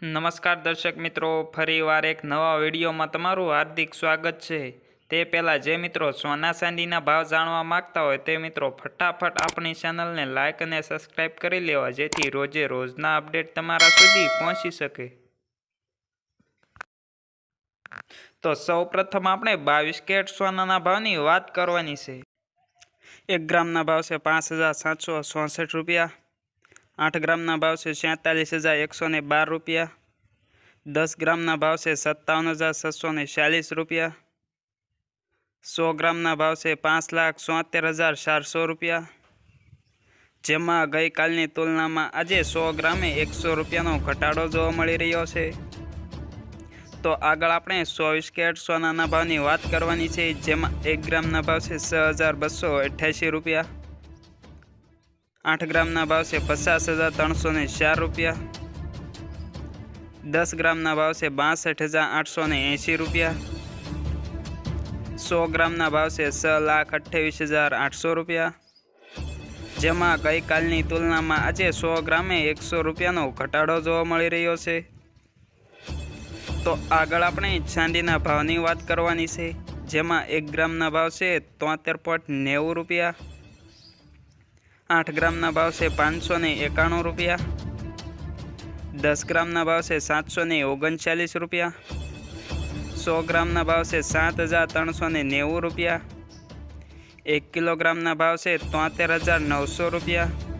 નમસ્કાર દર્શક મિત્રો, ફરીવાર એક નવા વિડીયોમાં તમારું હાર્દિક સ્વાગત છે। તે પહેલાં જે મિત્રો સોના ચાંદીના ભાવ જાણવા માંગતા હોય તે મિત્રો ફટાફટ આપણી ચેનલને લાઇક અને સબસ્ક્રાઈબ કરી લેવા, જેથી રોજે રોજના અપડેટ તમારા સુધી પહોંચી શકે। તો સૌપ્રથમ આપણે 22 કેરેટ સોનાના ભાવની વાત કરવાની છે। 1 ગ્રામના ભાવ છે 5,764 રૂપિયા। 8 ગ્રામના ભાવ છે 47,112 રૂપિયા। 10 ગ્રામના ભાવ છે 57,640 રૂપિયા। 100 ગ્રામના ભાવ છે 5,74,400 રૂપિયા, જેમાં ગઈકાલની તુલનામાં આજે 100 ગ્રામે 100 રૂપિયાનો ઘટાડો જોવા મળી રહ્યો છે। તો આગળ આપણે 24 કેરેટ સોનાના ભાવની વાત કરવાની છે, જેમાં 1 ગ્રામના ભાવ છે 6,288 રૂપિયા। 8 ગ્રામના ભાવ છે 50,304 રૂપિયા। 10 ગ્રામના ભાવ છે 62,880 રૂપિયા। 100 ગ્રામના ભાવ છે 6,28,800 રૂપિયા, જેમાં ગઈકાલની તુલનામાં આજે 100 ગ્રામે 100 રૂપિયાનો ઘટાડો જોવા મળી રહ્યો છે। તો આગળ આપણે ચાંદીના ભાવની વાત કરવાની છે, જેમાં 1 ગ્રામના ભાવ છે 73.90 રૂપિયા। 8 ગ્રામના ભાવ છે 591 રૂપિયા। 10 ગ્રામના ભાવ છે 739 રૂપિયા। 100 ગ્રામના ભાવ છે 7,390 રૂપિયા। 1 કિલોગ્રામના ભાવ છે 73,900 રૂપિયા।